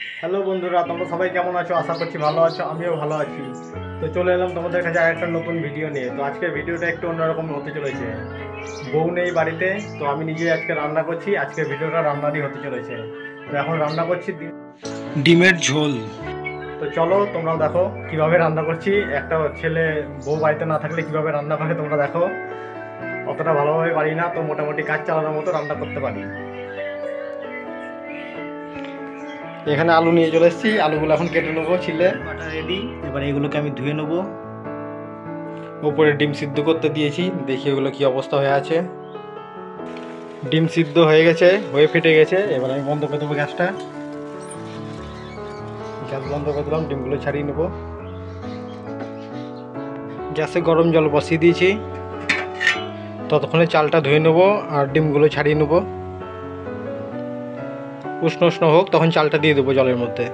Hello বন্ধুরা, তোমরা সবাই কেমন আছো? আশা করছি ভালো আছো, আমিও ভালো আছি। তো চলে এলাম তোমাদের কাছে আরেকটা নতুন ভিডিও নিয়ে। তো আজকের ভিডিওটা একটু অন্যরকম হতে চলেছে। বউ নেই বাড়িতে, তো আমি নিজে আজকে রান্না করছি। আজকের ভিডিওটা রান্নারই হতে চলেছে। তো এখন রান্না করছি ডিমের ঝোল। তো চলো তোমরাও দেখো কিভাবে রান্না করছি। একটা ছেলে বউ বাড়িতে না থাকলে কিভাবে রান্না করে তোমরা দেখো। অতটা ভালোভাবে পারি না, তো মোটামুটি কাজ চালানোর মতো রান্না করতে পারি। এখানে আলু নিয়ে চলে এসেছি, আলুগুলো এখন কেটে নেবো ছিলে। কাটা রেডি, এবার এগুলোকে আমি ধুয়ে নেবো। উপরে ডিম সিদ্ধ করতে দিয়েছি, দেখি এগুলো কি অবস্থা হয়ে আছে। ডিম সিদ্ধ হয়ে গেছে, হয়ে ফেটে গেছে। এবার আমি বন্ধ করে দেবো গ্যাসটা। গ্যাস বন্ধ করে দিলাম, ডিমগুলো ছাড়িয়ে নেবো। গ্যাসে গরম জল বসিয়ে দিয়েছি, ততক্ষণে চালটা ধুয়ে নেবো আর ডিমগুলো ছাড়িয়ে নেবো। উষ্ণ উষ্ণ হোক, তখন চালটা দিয়ে দেবো জলের মধ্যে।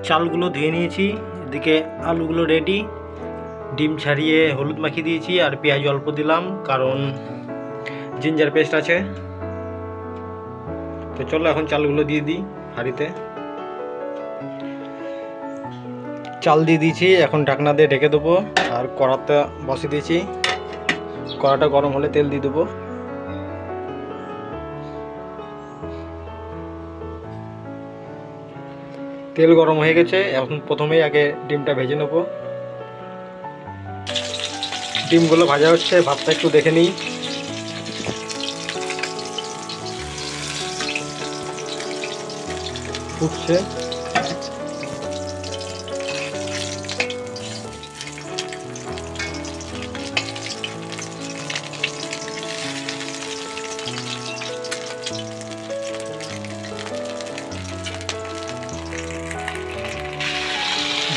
চালগুলো ধুয়ে নিয়েছি, এদিকে আলুগুলো রেডি। ডিম ছাড়িয়ে হলুদ মাখিয়ে দিয়েছি আর পেঁয়াজ অল্প দিলাম, কারণ জিঞ্জার পেস্ট আছে। তো চলো এখন চালগুলো দিয়ে দিই হাঁড়িতে। চাল দিয়ে দিয়েছি, এখন ঢাকনা দিয়ে ঢেকে দেবো। আর কড়াতে বসিয়ে দিয়েছি, কড়াটা গরম হলে তেল দিয়ে দেবো। তেল গরম হয়ে গেছে, এখন প্রথমেই আগে ডিমটা ভেজে নেব। ডিমগুলো ভাজা হচ্ছে, ভাতটা একটু দেখে নিই। ফুটছে।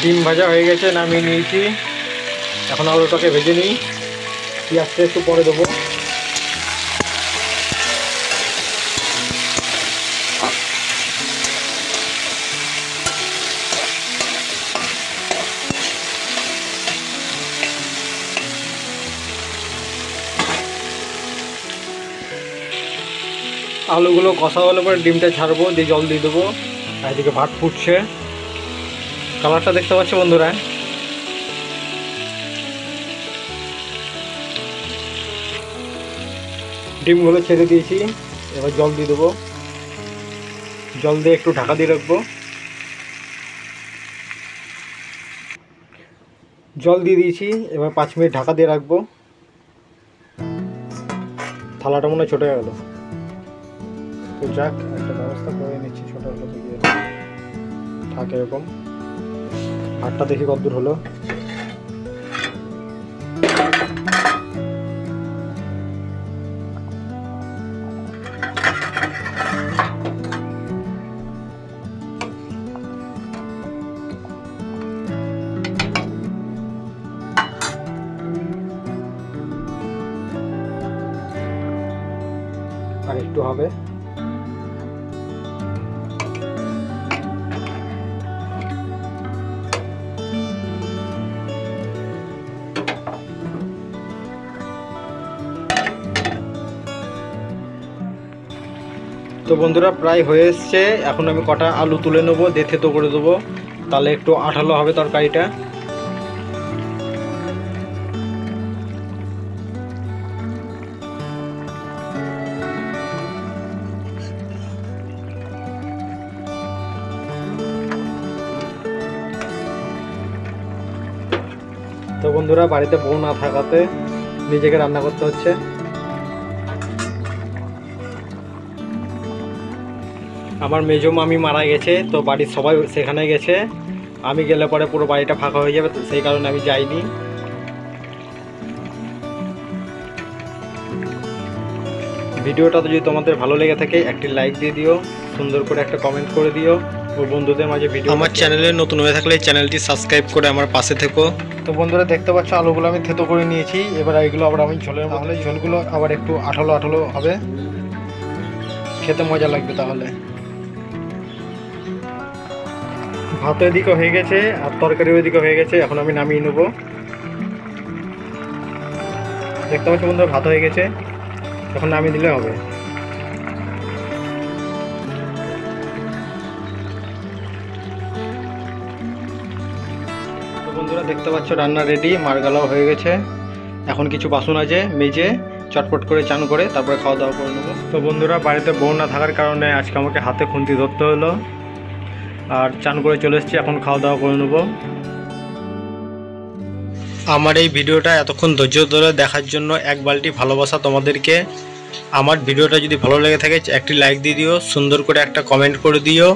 ডিম ভাজা হয়ে গেছে, নামিয়ে নিয়েছি। এখন আলুটাকে ভেজে নিই, পেঁয়াজটা একটু পরে দেবো। আলুগুলো কষা হলে পরে ডিমটা ছাড়বো, দিয়ে জল দিয়ে দেবো। আর এদিকে ভাত ফুটছে, কালারটা দেখতে পাচ্ছ বন্ধুরা। ডিমগুলো ছেড়ে দিয়েছি, এবার জল দিয়ে দেবো। জল দিয়ে একটু ঢাকা দিয়ে রাখবো। জল দিয়ে দিয়েছি, এবার 5 মিনিট ঢাকা দিয়ে রাখবো। থালাটা মনে হয় ছোটো হয়ে গেল, তো যাক একটা ব্যবস্থা করে নিচ্ছি ছোটো হলো থেকে থাকে এরকম। ভাতটা দেখি কতদূর হলো। আর একটু হবে। তো বন্ধুরা প্রায় হয়ে এসছে, এখন আমি কটা আলু তুলে নেবো, দিয়ে থেতো করে দেবো, তাহলে একটু আঠালো হবে তরকারিটা। তো বন্ধুরা বাড়িতে বউ না থাকাতে নিজেকে রান্না করতে হচ্ছে। আমার মেজো মামি মারা গেছে, তো বাড়ির সবাই সেখানে গেছে। আমি গেলে পরে পুরো বাড়িটা ফাঁকা হয়ে যাবে, তো সেই কারণে আমি যাইনি। ভিডিওটা যদি তোমাদের ভালো লেগে থাকে একটি লাইক দিয়ে দিও, সুন্দর করে একটা কমেন্ট করে দিও ও বন্ধুদের মাঝে ভিডিও। আমার চ্যানেলে নতুন হয়ে থাকলে চ্যানেলটি সাবস্ক্রাইব করে আমার পাশে থেকো। তো বন্ধুরা দেখতে পাচ্ছ আলুগুলো আমি থেতো করে নিয়েছি, এবার এইগুলো আবার আমি ঝোলের মধ্যে, ঝোলগুলো আবার একটু আঠালো আঠালো হবে, খেতে মজা লাগবে তাহলে। ভাত এদিকে হয়ে গেছে আর তরকারি ওইদিকে হয়ে গেছে, এখন আমি নামিয়ে নেবো। দেখতে পাচ্ছ বন্ধুরা ভাত হয়ে গেছে, এখন নামিয়ে দিলে হবে। বন্ধুরা দেখতে পাচ্ছ রান্না রেডি, মারগালাও হয়ে গেছে। এখন কিছু বাসন আছে মেজে চটপট করে চান করে তারপরে খাওয়া দাওয়া করে নেবো। তো বন্ধুরা বাড়িতে বউ না থাকার কারণে আজকে আমাকে হাতে খুন্তি ধরতে হলো, আর চান করে চলে এসেছি, এখন খাওয়া দাওয়া করে নেবো। আমার এই ভিডিওটা এতক্ষণ ধৈর্য ধরে দেখার জন্য এক বালতি ভালোবাসা তোমাদেরকে। আমার ভিডিওটা যদি ভালো লেগে থাকে একটি লাইক দিয়ে দিও, সুন্দর করে একটা কমেন্ট করে দিও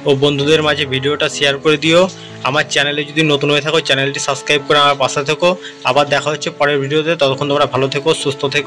ও বন্ধুদের মাঝে ভিডিওটা শেয়ার করে দিও। আমার চ্যানেলে যদি নতুন হয়ে থাকো চ্যানেলটি সাবস্ক্রাইব করে আমার পাশে থেকো। আবার দেখা হচ্ছে পরের ভিডিওতে, ততক্ষণ তোমরা ভালো থেকো, সুস্থ থেকো।